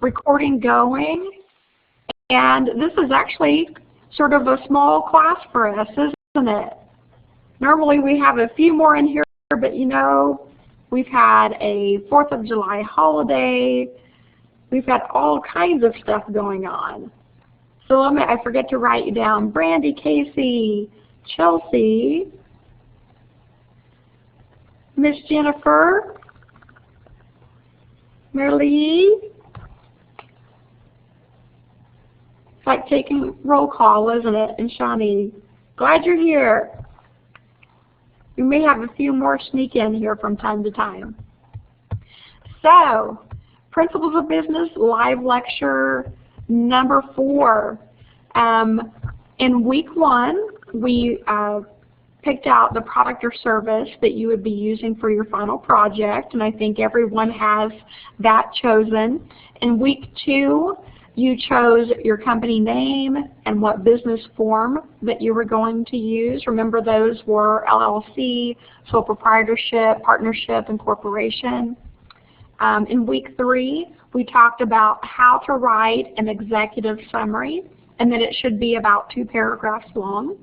recording going. And this is actually sort of a small class for us, isn't it? Normally we have a few more in here, but you know, we've had a 4th of July holiday. We've had all kinds of stuff going on. So I forget to write you down. Brandy, Casey, Chelsea, Miss Jennifer, Marilee. It's like taking roll call, isn't it? And Shawnee, glad you're here. We may have a few more sneak in here from time to time. So, Principles of Business live lecture number 4. In week 1, we picked out the product or service that you would be using for your final project, and I think everyone has that chosen. In week 2, you chose your company name and what business form that you were going to use. Remember, those were LLC, sole proprietorship, partnership, and corporation. In week 3, we talked about how to write an executive summary, and that it should be about 2 paragraphs long.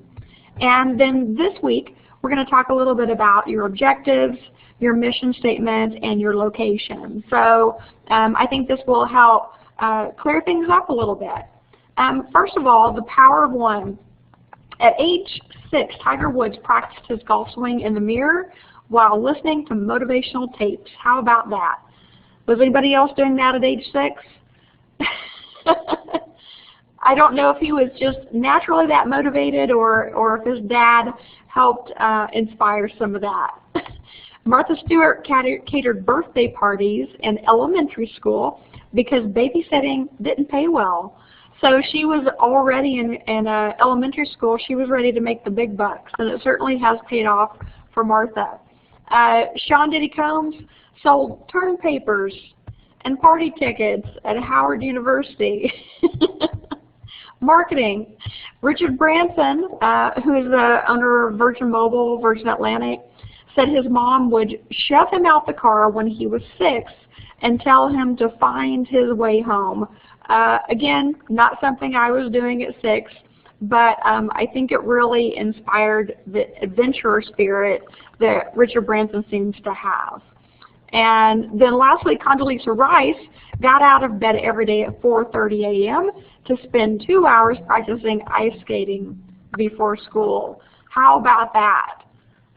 And then this week, we're going to talk a little bit about your objectives, your mission statement, and your location. So I think this will help clear things up a little bit. First of all, the power of one. At age 6, Tiger Woods practiced his golf swing in the mirror while listening to motivational tapes. How about that? Was anybody else doing that at age 6? I don't know if he was just naturally that motivated or if his dad helped inspire some of that. Martha Stewart catered birthday parties in elementary school because babysitting didn't pay well. So she was already in elementary school. She was ready to make the big bucks, and it certainly has paid off for Martha. Sean Diddy Combs sold term papers and party tickets at Howard University. Marketing. Richard Branson, who is the owner of Virgin Mobile, Virgin Atlantic, said his mom would shove him out the car when he was 6 and tell him to find his way home. Again, not something I was doing at 6, but I think it really inspired the adventurer spirit that Richard Branson seems to have. And then lastly, Condoleezza Rice got out of bed every day at 4:30 a.m. to spend 2 hours practicing ice skating before school. How about that?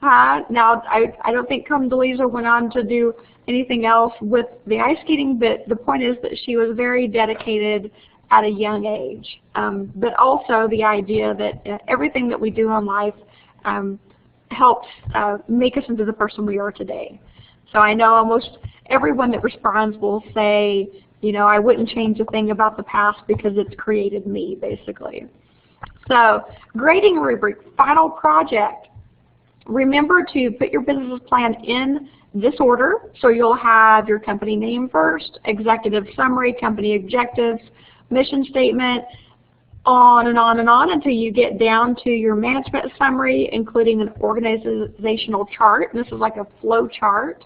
Now, I don't think Condoleezza went on to do anything else with the ice skating, but the point is that she was very dedicated at a young age. But also the idea that everything that we do in life helps make us into the person we are today. So I know almost everyone that responds will say, you know, I wouldn't change a thing about the past because it's created me, basically. So, grading rubric, final project. Remember to put your business plan in this order. So you'll have your company name first, executive summary, company objectives, mission statement, on and on and on until you get down to your management summary, including an organizational chart. This is like a flow chart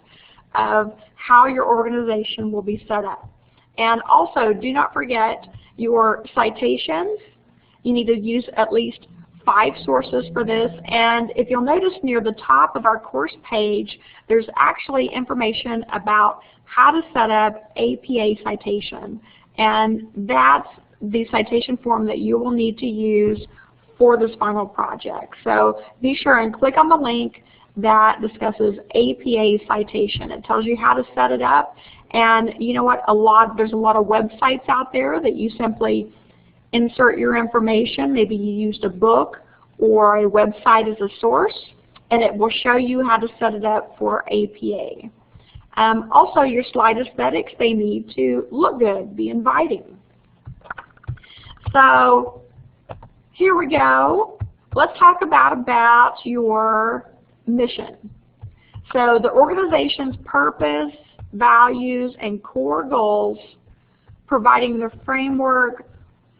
of how your organization will be set up. And also, do not forget your citations. You need to use at least 5 sources for this. And if you'll notice near the top of our course page, there's actually information about how to set up APA citation. And that's the citation form that you will need to use for this final project. So be sure and click on the link that discusses APA citation. It tells you how to set it up. And you know what? There's a lot of websites out there that you simply insert your information. Maybe you used a book or a website as a source, and it will show you how to set it up for APA. Also, your slide aesthetics, they need to look good, be inviting. So here we go. Let's talk about your mission. So the organization's purpose, values, and core goals, providing the framework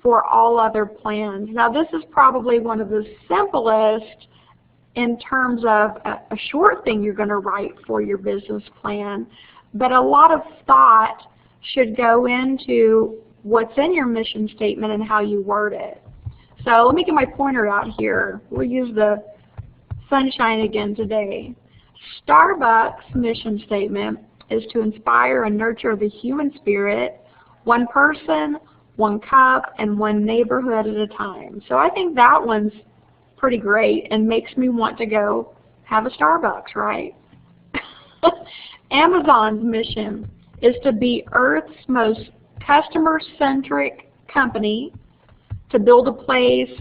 for all other plans. Now this is probably one of the simplest in terms of a short thing you're going to write for your business plan, but a lot of thought should go into what's in your mission statement and how you word it. So let me get my pointer out here. We'll use the sunshine again today. Starbucks' mission statement is to inspire and nurture the human spirit, one person, one cup, and one neighborhood at a time. So I think that one's pretty great and makes me want to go have a Starbucks, right? Amazon's mission is to be Earth's most customer-centric company, to build a place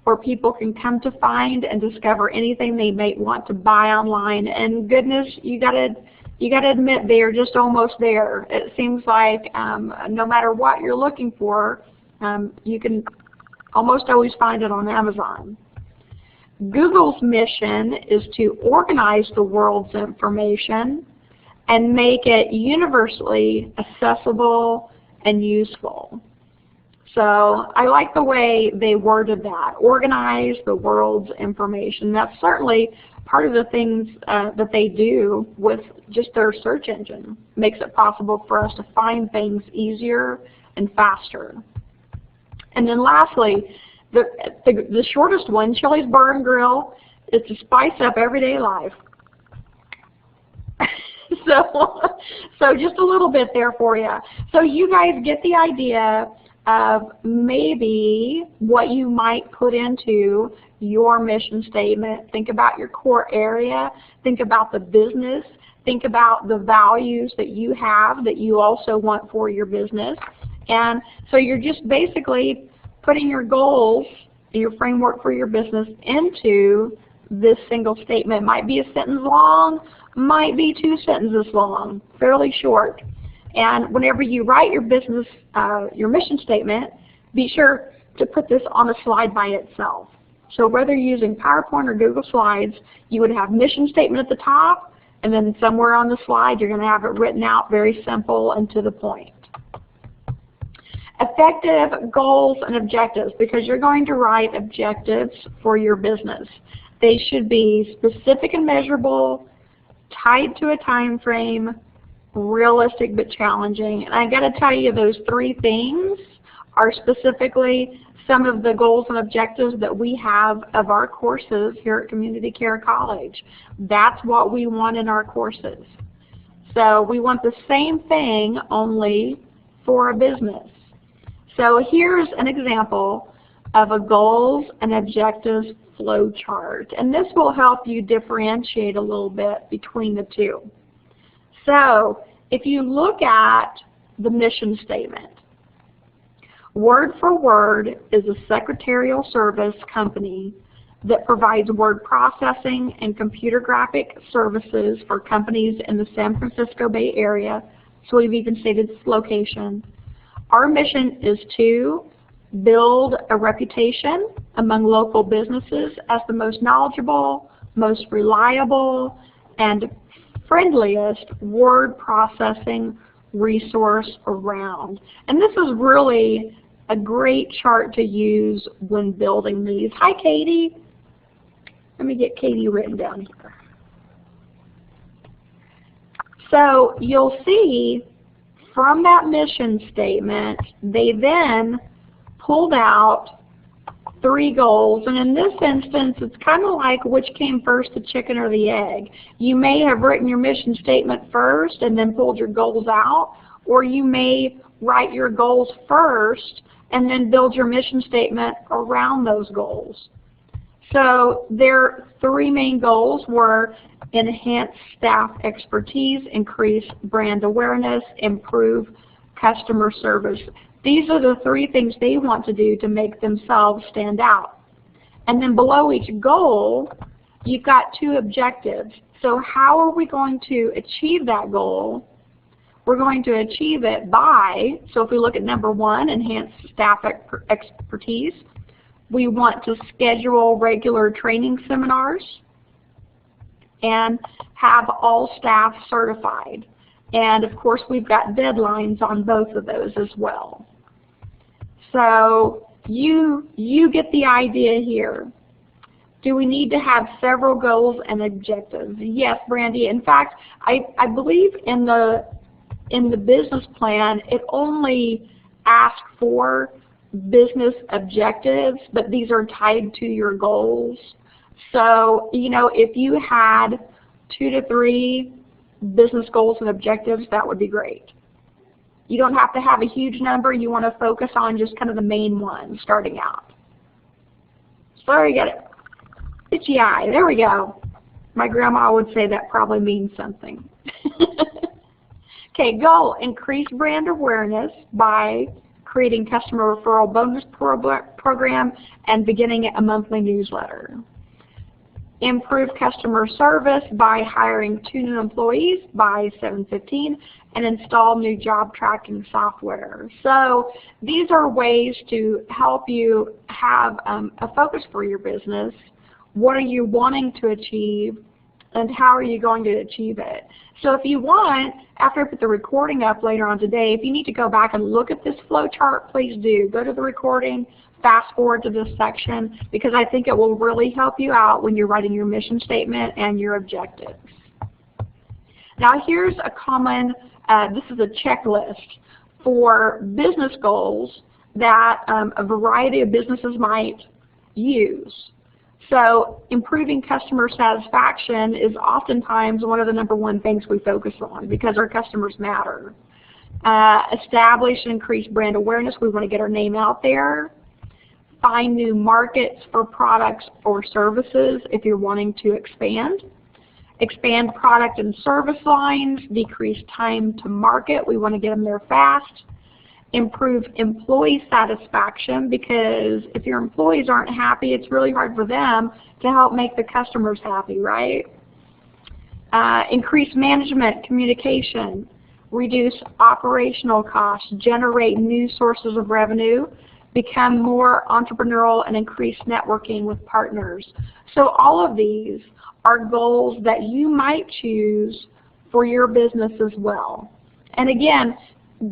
where people can come to find and discover anything they may want to buy online. And goodness, you gotta admit they are just almost there. It seems like no matter what you're looking for, you can almost always find it on Amazon. Google's mission is to organize the world's information and make it universally accessible and useful. So I like the way they worded that, organize the world's information. That's certainly part of the things that they do with just their search engine. Makes it possible for us to find things easier and faster. And then lastly, the shortest one, Chili's Bar and Grill, is to spice up everyday life. So just a little bit there for you. So you guys get the idea of maybe what you might put into your mission statement. Think about your core area. Think about the business. Think about the values that you have that you also want for your business. And so you're just basically putting your goals, your framework for your business into this single statement. Might be a sentence long, might be 2 sentences long, fairly short. And whenever you write your business, your mission statement, be sure to put this on a slide by itself. So whether you're using PowerPoint or Google Slides, you would have mission statement at the top, and then somewhere on the slide you're going to have it written out very simple and to the point. Effective goals and objectives, because you're going to write objectives for your business. They should be specific and measurable, tied to a time frame, realistic but challenging. And I got to tell you, those 3 things are specifically some of the goals and objectives that we have of our courses here at Community Care College. That's what we want in our courses. So we want the same thing, only for a business. So here's an example of a goals and objectives flow chart, and this will help you differentiate a little bit between the two. So if you look at the mission statement, Word for Word is a secretarial service company that provides word processing and computer graphic services for companies in the San Francisco Bay Area, so we've even stated its location. Our mission is to build a reputation among local businesses as the most knowledgeable, most reliable, and friendliest word processing resource around. And this is really a great chart to use when building these. Hi, Katie. Let me get Katie written down here. So you'll see from that mission statement, they then pulled out 3 goals, and in this instance it's kind of like which came first, the chicken or the egg. You may have written your mission statement first and then pulled your goals out, or you may write your goals first and then build your mission statement around those goals. So their 3 main goals were enhance staff expertise, increase brand awareness, improve customer service. These are the 3 things they want to do to make themselves stand out. And then below each goal, you've got 2 objectives. So how are we going to achieve that goal? We're going to achieve it by, so if we look at number 1, enhance staff expertise, we want to schedule regular training seminars and have all staff certified. And of course we've got deadlines on both of those as well. So you get the idea here. Do we need to have several goals and objectives? Yes, Brandy. In fact, I believe in the in the business plan, it only asks for business objectives, but these are tied to your goals. So, you know, if you had 2 to 3 business goals and objectives, that would be great. You don't have to have a huge number. You want to focus on just kind of the main ones starting out. So there you get it. Itchy eye. There we go. My grandma would say that probably means something. Okay, goal, increase brand awareness by creating customer referral bonus program and beginning a monthly newsletter. Improve customer service by hiring 2 new employees by 7/15 and install new job tracking software. So these are ways to help you have a focus for your business. What are you wanting to achieve, and how are you going to achieve it? So if you want, after I put the recording up later on today, if you need to go back and look at this flow chart, please do. Go to the recording, fast forward to this section, because I think it will really help you out when you're writing your mission statement and your objectives. Now here's a common, this is a checklist for business goals that a variety of businesses might use. So improving customer satisfaction is oftentimes one of the #1 things we focus on because our customers matter. Establish and increase brand awareness. We want to get our name out there. Find new markets for products or services if you're wanting to expand. Expand product and service lines. Decrease time to market. We want to get them there fast. Improve employee satisfaction, because if your employees aren't happy, it's really hard for them to help make the customers happy, right? Increase management communication. Reduce operational costs. Generate new sources of revenue. Become more entrepreneurial and increase networking with partners. So all of these are goals that you might choose for your business as well. And again,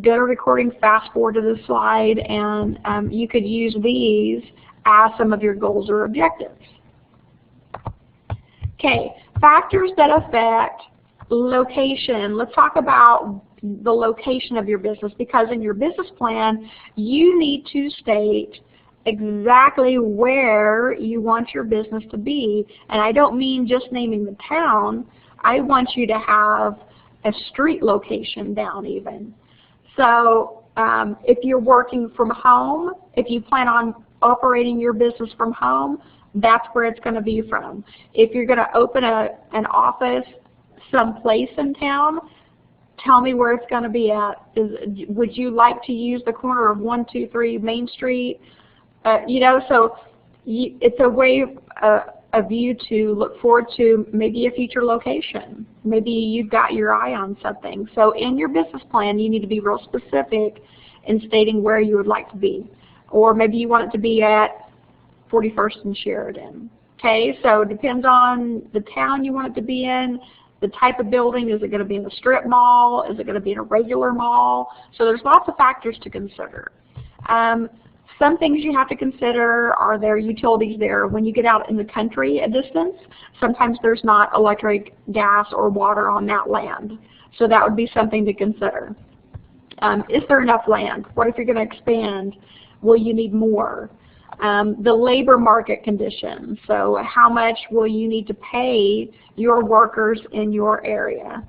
go to recording, fast forward to the slide, and you could use these as some of your goals or objectives. Okay, factors that affect location. Let's talk about the location of your business, because in your business plan you need to state exactly where you want your business to be. And I don't mean just naming the town. I want you to have a street location down even. So if you're working from home, if you plan on operating your business from home, that's where it's going to be from. If you're going to open an office someplace in town, tell me where it's going to be at. Would you like to use the corner of 123 Main Street? You know, so it's a way of you to look forward to maybe a future location. Maybe you've got your eye on something. So in your business plan, you need to be real specific in stating where you would like to be. Or maybe you want it to be at 41st and Sheridan. Okay, so it depends on the town you want it to be in, the type of building. Is it going to be in a strip mall? Is it going to be in a regular mall? So there's lots of factors to consider. Some things you have to consider are there utilities there. When you get out in the country a distance, sometimes there's not electric, gas, or water on that land. So that would be something to consider. Is there enough land? What if you're going to expand? Will you need more? The labor market conditions. So how much will you need to pay your workers in your area?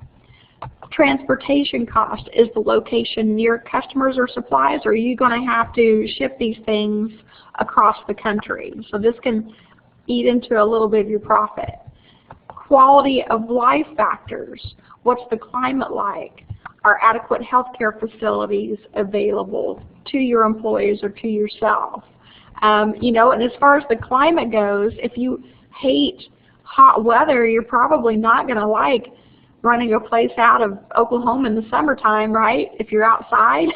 Transportation cost. Is the location near customers or supplies, or are you going to have to ship these things across the country? So this can eat into a little bit of your profit. Quality of life factors. What's the climate like? Are adequate healthcare facilities available to your employees or to yourself? You know, and as far as the climate goes, if you hate hot weather, you're probably not going to like running a place out of Oklahoma in the summertime, right, if you're outside.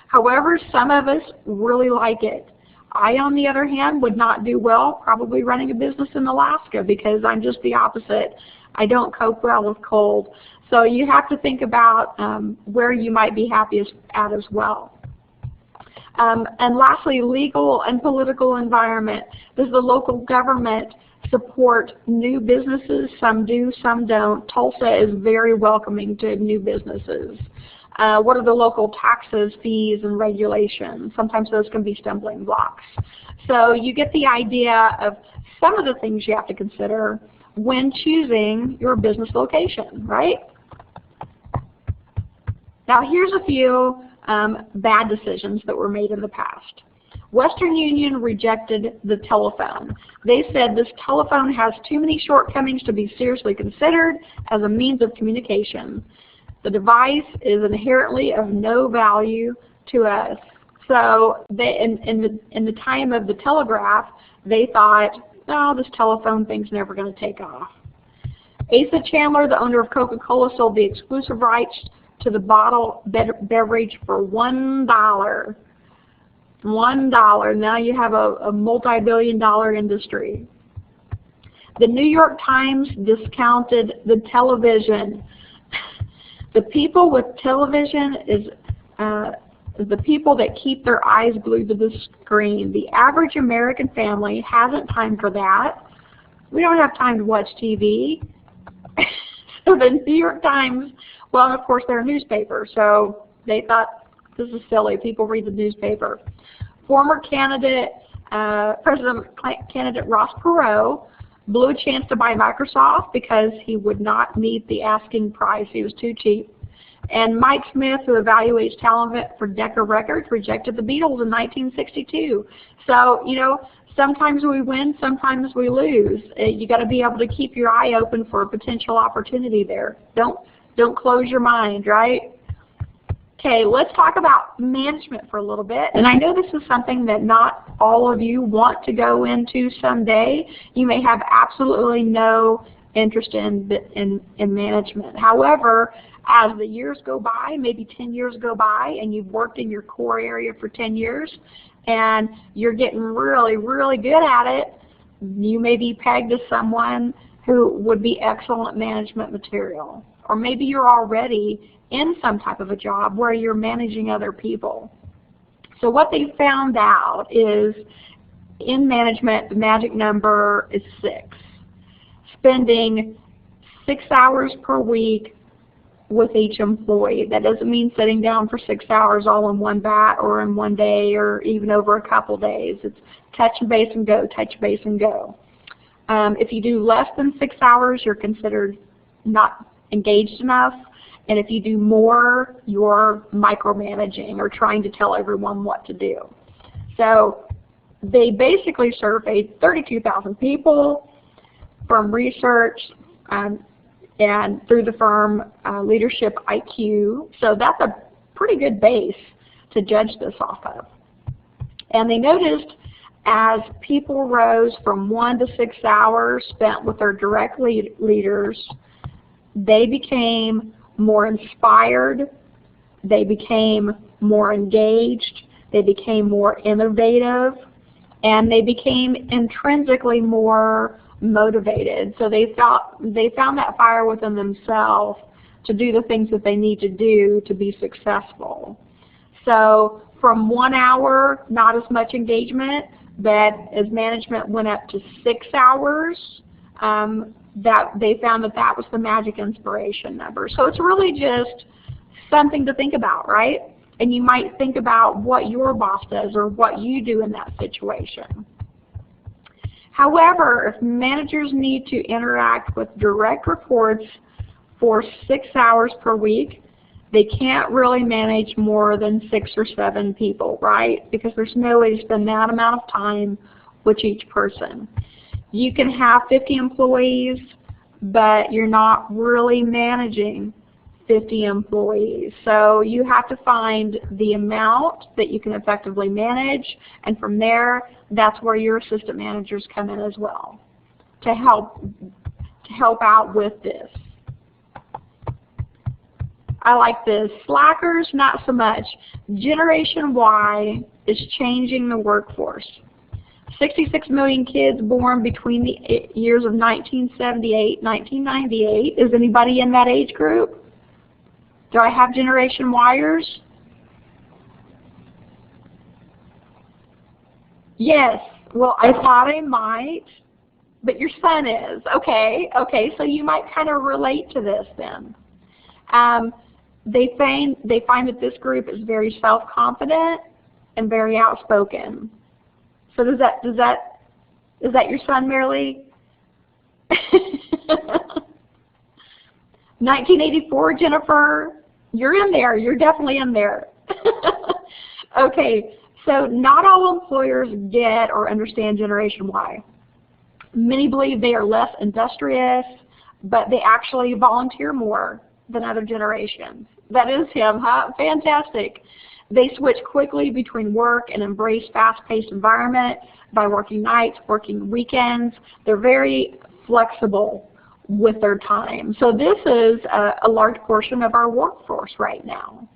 However, some of us really like it. I, on the other hand, would not do well probably running a business in Alaska, because I'm just the opposite. I don't cope well with cold. So you have to think about where you might be happiest at as well. And lastly, legal and political environment. Does the local government support new businesses. Some do, some don't. Tulsa is very welcoming to new businesses. What are the local taxes, fees, and regulations? Sometimes those can be stumbling blocks. So you get the idea of some of the things you have to consider when choosing your business location, right? Now here's a few bad decisions that were made in the past. Western Union rejected the telephone. They said this telephone has too many shortcomings to be seriously considered as a means of communication. The device is inherently of no value to us. So they, in the time of the telegraph, they thought, oh, this telephone thing's never going to take off. Asa Chandler, the owner of Coca-Cola, sold the exclusive rights to the bottle beverage for $1. $1. Now you have a multi-billion-dollar industry. The New York Times discounted the television. The people with television is the people that keep their eyes glued to the screen. The average American family hasn't time for that. We don't have time to watch TV. So the New York Times, well, of course they're a newspaper, so they thought this is silly. People read the newspaper. Former candidate, President candidate Ross Perot blew a chance to buy Microsoft because he would not meet the asking price. He was too cheap. And Mike Smith, who evaluates talent for Decca Records, rejected the Beatles in 1962. So, you know, sometimes we win, sometimes we lose. You got to be able to keep your eye open for a potential opportunity there. Don't close your mind, right? Okay, let's talk about management for a little bit. And I know this is something that not all of you want to go into someday. You may have absolutely no interest in management. However, as the years go by, maybe 10 years go by, and you've worked in your core area for 10 years, and you're getting really, really good at it, you may be pegged as someone who would be excellent management material. Or maybe you're already in some type of a job where you're managing other people. So what they found out is in management, the magic number is 6. Spending 6 hours per week with each employee. That doesn't mean sitting down for 6 hours all in one bat or in one day or even over a couple days. It's touch base and go, touch base and go. If you do less than 6 hours, you're considered not engaged enough. And if you do more, you're micromanaging or trying to tell everyone what to do. So they basically surveyed 32,000 people from research and through the firm Leadership IQ. So that's a pretty good base to judge this off of. And they noticed as people rose from 1 to 6 hours spent with their direct leaders, they became more inspired, they became more engaged, they became more innovative, and they became intrinsically more motivated. So they found that fire within themselves to do the things that they need to do to be successful. So from 1 hour, not as much engagement, but as management went up to 6 hours, that they found that was the magic inspiration number. So it's really just something to think about, right? And you might think about what your boss does or what you do in that situation. However, if managers need to interact with direct reports for 6 hours per week, they can't really manage more than 6 or 7 people, right? Because there's no way to spend that amount of time with each person. You can have 50 employees, but you're not really managing 50 employees. So you have to find the amount that you can effectively manage, and from there, that's where your assistant managers come in as well to help out with this. I like this. Slackers, not so much. Generation Y is changing the workforce. 66 million kids born between the years of 1978 and 1998. Is anybody in that age group? Do I have Generation Yers? Yes. Well, I thought I might. But your son is. Okay, okay, so you might kind of relate to this then. They find that this group is very self-confident and very outspoken. So is that your son, Marilee? 1984, Jennifer, you're in there. You're definitely in there. Okay, so not all employers get or understand Generation Y. Many believe they are less industrious, but they actually volunteer more than other generations. That is him, huh? Fantastic. They switch quickly between work and embrace fast-paced environment by working nights, working weekends. They're very flexible with their time. So this is a large portion of our workforce right now.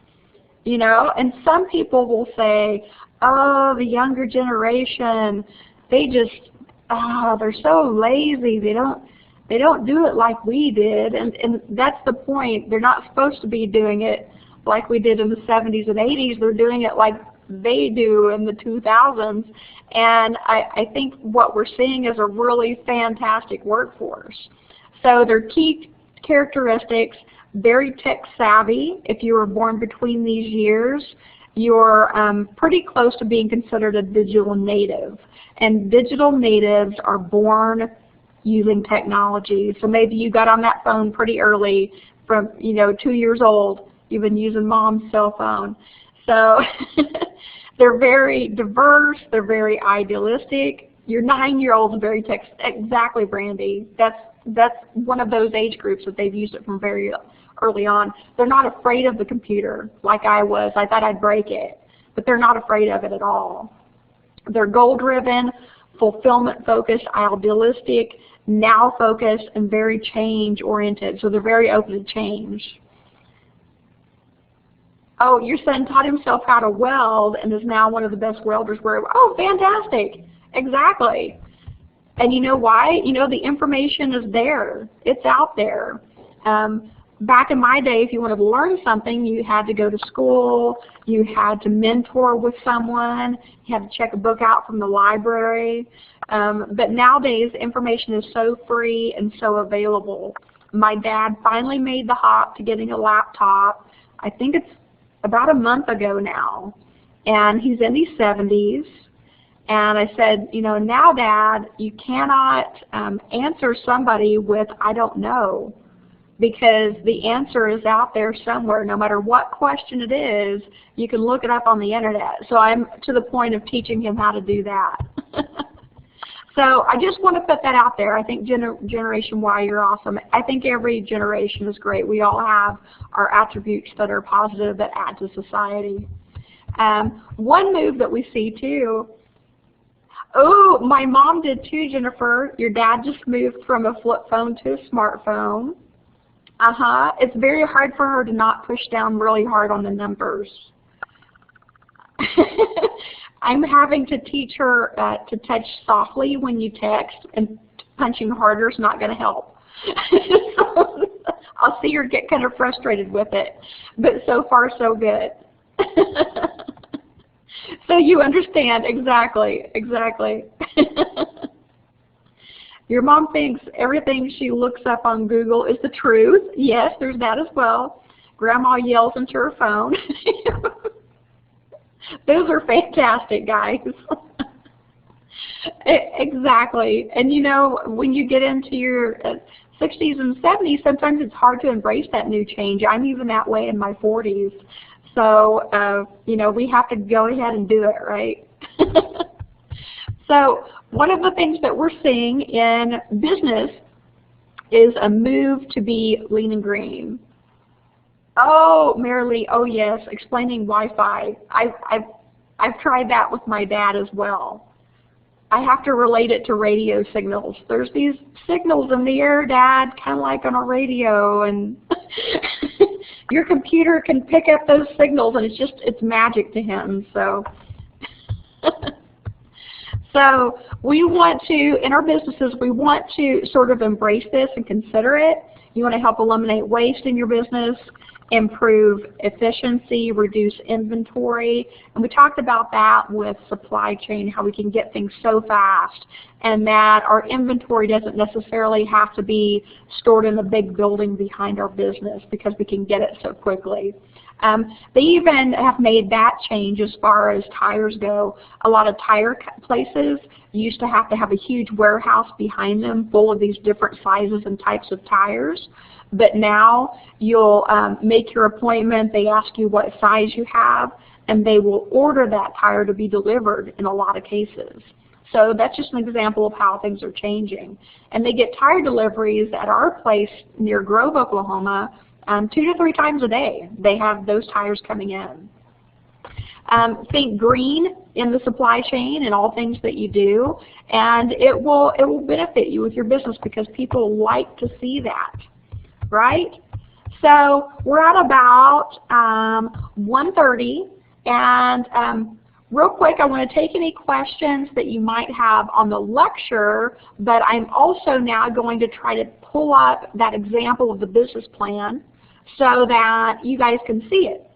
You know, and some people will say, oh, the younger generation, they just, oh, they're so lazy. They don't do it like we did. And that's the point. They're not supposed to be doing it like we did in the 70s and 80s. They're doing it like they do in the 2000s. And I think what we're seeing is a really fantastic workforce. So their key characteristics: very tech savvy. If you were born between these years, you're pretty close to being considered a digital native. And digital natives are born using technology. So maybe you got on that phone pretty early, from 2 years old. You've been using mom's cell phone. So they're very diverse. They're very idealistic. Your 9-year-old is very tech. Exactly, Brandy. That's one of those age groups that they've used it from very early on. They're not afraid of the computer like I was. I thought I'd break it, but they're not afraid of it at all. They're goal-driven, fulfillment-focused, idealistic, now-focused, and very change-oriented. So they're very open to change. Oh, your son taught himself how to weld and is now one of the best welders. Oh, fantastic. Exactly. And you know why? The information is there. It's out there. Back in my day, if you wanted to learn something, you had to go to school, you had to mentor with someone, you had to check a book out from the library. But nowadays, information is so free and so available. My dad finally made the hop to getting a laptop. I think it's about a month ago now. And he's in his 70s. And I said, now, Dad, you cannot answer somebody with, I don't know, because the answer is out there somewhere. No matter what question it is, you can look it up on the internet. So I'm to the point of teaching him how to do that. So I just want to put that out there. I think Generation Y, you're awesome. I think every generation is great. We all have our attributes that are positive that add to society. One move that we see too, oh, my mom did too, Jennifer. Your dad just moved from a flip phone to a smartphone. It's very hard for her to not push down really hard on the numbers. I'm having to teach her to touch softly when you text, and punching harder is not going to help. So I'll see her get kind of frustrated with it, but so far so good. So you understand, exactly. Your mom thinks everything she looks up on Google is the truth. Yes, there's that as well. Grandma yells into her phone. Those are fantastic, guys. Exactly. And when you get into your 60s and 70s, sometimes it's hard to embrace that new change. I'm even that way in my 40s. So, we have to go ahead and do it, right? So one of the things that we're seeing in business is a move to be lean and green. Oh, Marilee, oh yes, explaining Wi-Fi. I've tried that with my dad as well. I have to relate it to radio signals. There's these signals in the air, Dad, kind of like on a radio, and your computer can pick up those signals, and it's magic to him. So, so we want to, in our businesses, we want to sort of embrace this and consider it. You want to help eliminate waste in your business, improve efficiency, reduce inventory, and we talked about that with supply chain, how we can get things so fast, and that our inventory doesn't necessarily have to be stored in a big building behind our business because we can get it so quickly. They even have made that change as far as tires go. A lot of tire places used to have a huge warehouse behind them full of these different sizes and types of tires. But now you'll make your appointment, they ask you what size you have, and they will order that tire to be delivered in a lot of cases. So that's just an example of how things are changing. And they get tire deliveries at our place near Grove, Oklahoma, 2 to 3 times a day. They have those tires coming in. Think green in the supply chain and all things that you do, and it will benefit you with your business because people like to see that. Right? So we're at about 1:30, and real quick, I want to take any questions that you might have on the lecture, but I'm also now going to try to pull up that example of the business plan so that you guys can see it.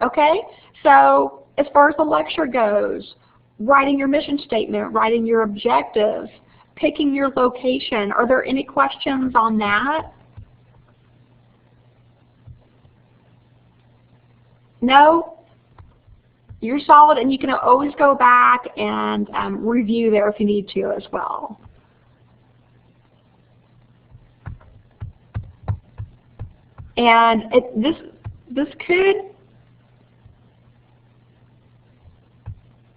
Okay? So as far as the lecture goes, writing your mission statement, writing your objectives, picking your location, are there any questions on that? No? You're solid, and you can always go back and review there if you need to as well. And this could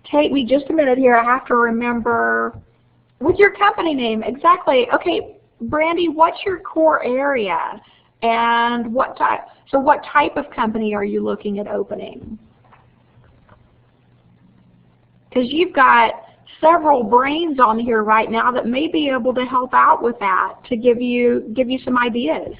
take me just a minute here. I have to remember, what's your company name? Exactly. Okay, Brandy, what's your core area? And what type of company are you looking at opening? Because you've got several brains on here right now that may be able to help out with that, to give you some ideas.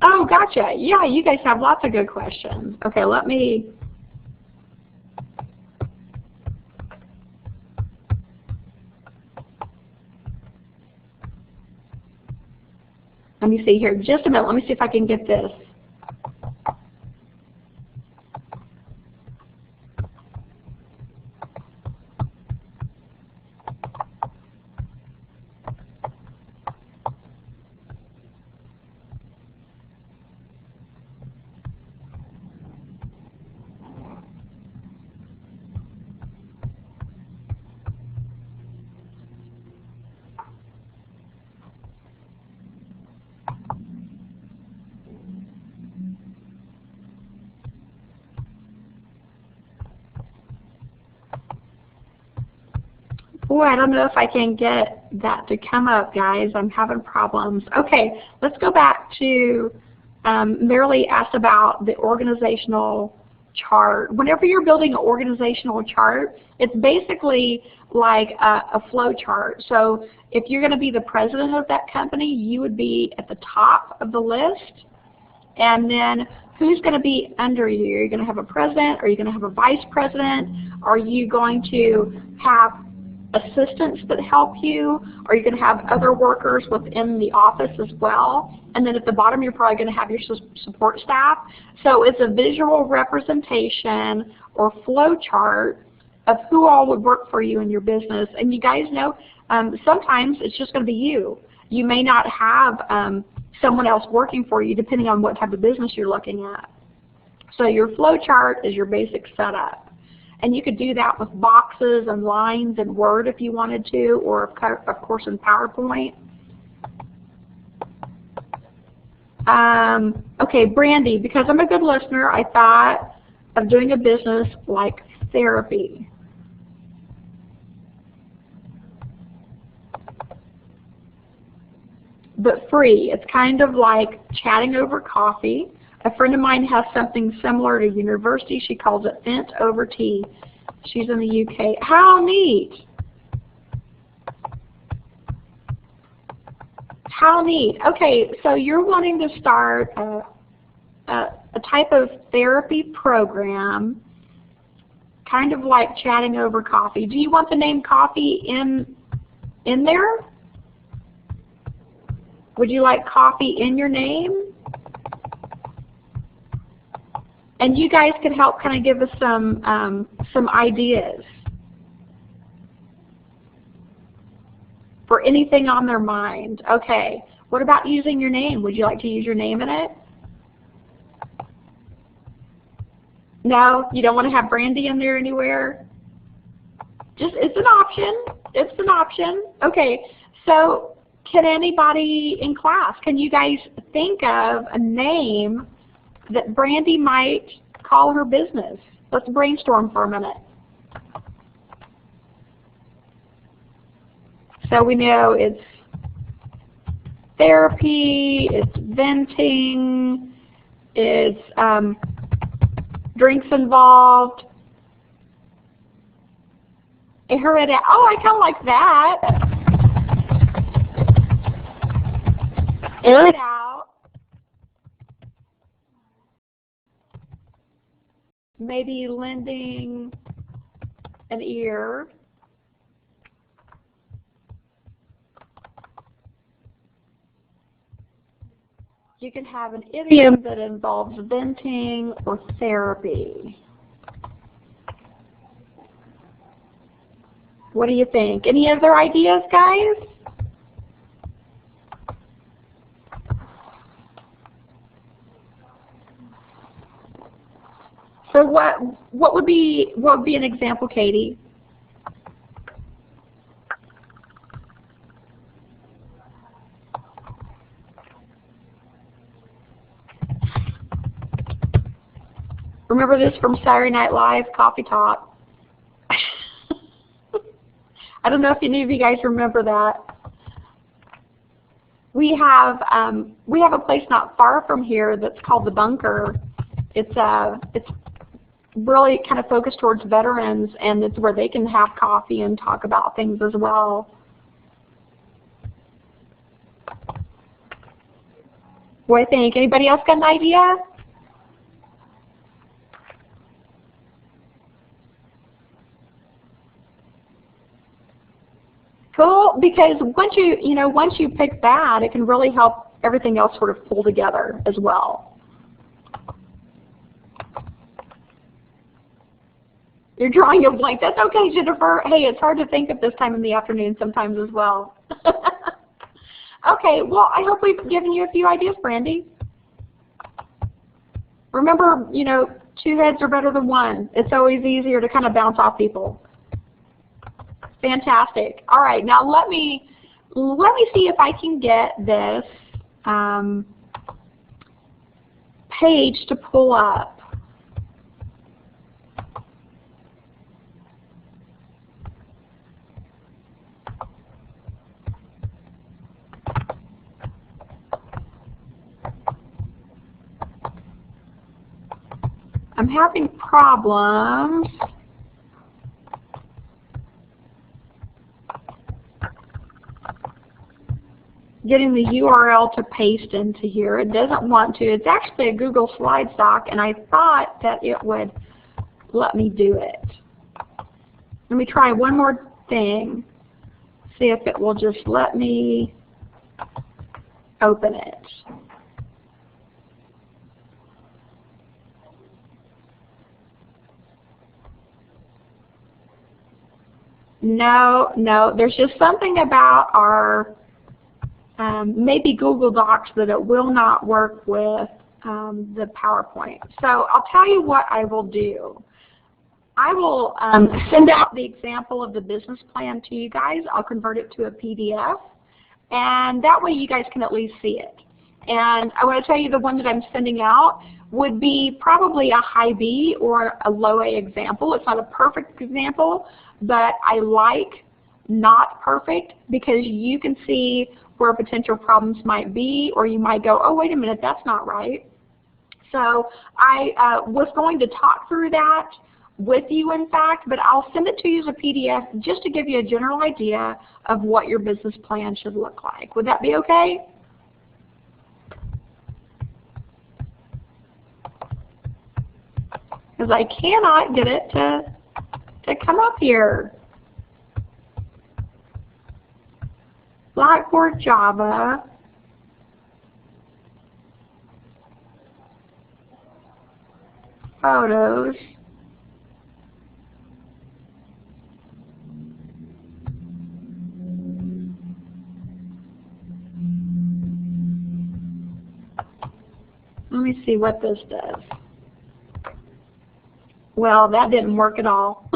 Oh, gotcha. Yeah, you guys have lots of good questions. Okay, let me see here. Just a minute. Let me see if I can get this. Boy, I don't know if I can get that to come up, guys. I'm having problems. Okay, let's go back to Marilee asked about the organizational chart. Whenever you're building an organizational chart, it's basically like a flow chart. So if you're going to be the president of that company, you would be at the top of the list. And then who's going to be under you? Are you going to have a president? Are you going to have a vice president? Are you going to have assistants that help you? Are you going to have other workers within the office as well? And then at the bottom, you're probably going to have your support staff. So it's a visual representation or flow chart of who all would work for you in your business. And you guys know, sometimes it's just going to be you. You may not have someone else working for you depending on what type of business you're looking at. So your flow chart is your basic setup. And you could do that with boxes and lines and Word if you wanted to, or of course in PowerPoint. Okay, Brandy, because I'm a good listener, I thought of doing a business like therapy. But free. It's kind of like chatting over coffee. A friend of mine has something similar to university. She calls it Vent Over Tea. She's in the UK. How neat! How neat. Okay, so you're wanting to start a type of therapy program, kind of like chatting over coffee. Do you want the name coffee in there? Would you like coffee in your name? And you guys could help kind of give us some ideas for anything on their mind. Okay. What about using your name? Would you like to use your name in it? No? You don't want to have Brandy in there anywhere? Just, it's an option. It's an option. Okay. So can anybody in class, can you guys think of a name that Brandy might call her business? Let's brainstorm for a minute. So we know it's therapy, it's venting, it's drinks involved. I heard it. Oh, I kind of like that. Air it out. Maybe lending an ear. You can have an idiom that involves venting or therapy. What do you think? Any other ideas, guys? So what would be an example, Katie? Remember this from Saturday Night Live, Coffee Talk. I don't know if any of you guys remember that. We have a place not far from here that's called the Bunker. It's really kind of focused towards veterans, and it's where they can have coffee and talk about things as well. What do you think? Anybody else got an idea? Cool, because once you pick that, it can really help everything else sort of pull together as well. You're drawing a blank. That's okay, Jennifer. Hey, it's hard to think at this time in the afternoon sometimes as well. Okay, well, I hope we've given you a few ideas, Brandy. Remember, two heads are better than one. It's always easier to kind of bounce off people. Fantastic. All right, now let me see if I can get this page to pull up. I'm having problems. Getting the URL to paste into here. It doesn't want to. It's actually a Google slide stock, and I thought that it would let me do it. Let me try one more thing. See if it will just let me open it. No, there's just something about our maybe Google Docs that it will not work with the PowerPoint. So I'll tell you what I will do. I will send out the example of the business plan to you guys. I'll convert it to a PDF, and that way you guys can at least see it. And I want to tell you the one that I'm sending out would be probably a high B or a low A example. It's not a perfect example, but I like not perfect because you can see where potential problems might be, or you might go, oh, wait a minute, that's not right. So I was going to talk through that with you, in fact, but I'll send it to you as a PDF just to give you a general idea of what your business plan should look like. Would that be okay? Because I cannot get it to come up here. Blackboard Java. Photos. Let me see what this does. Well, that didn't work at all.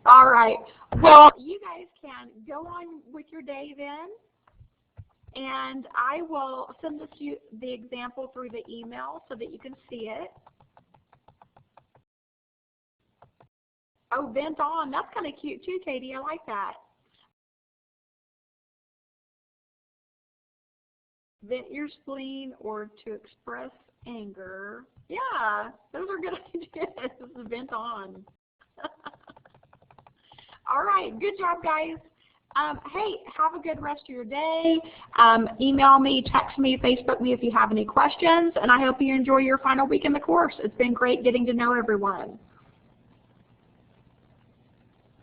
All right. Well, you guys can go on with your day then, and I will send this you the example through the email so that you can see it. Oh, vent on. That's kind of cute too, Katie. I like that. Vent your spleen or to express anger. Yeah, those are good ideas. Vent on. All right, good job, guys. Hey, have a good rest of your day. Email me, text me, Facebook me if you have any questions, and I hope you enjoy your final week in the course. It's been great getting to know everyone.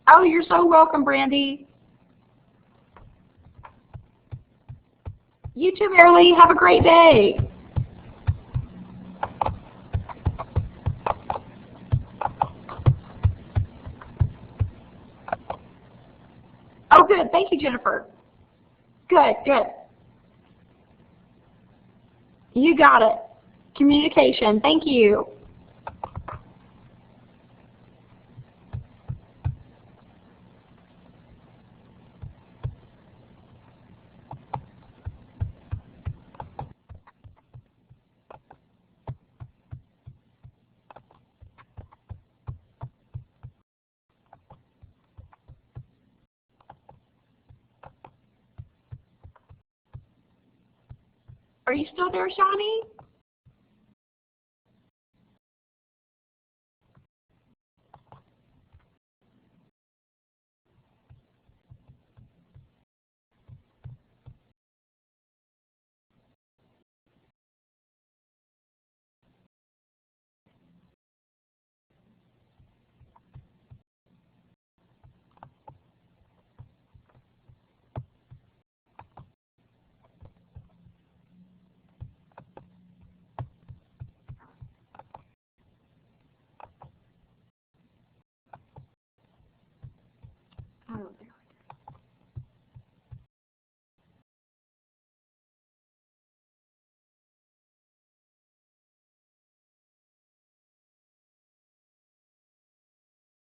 Oh, you're so welcome, Brandy. You too, Marilee. Have a great day. Oh, good. Thank you, Jennifer. Good, good. You got it. Communication. Thank you. Are you still there, Shawnee?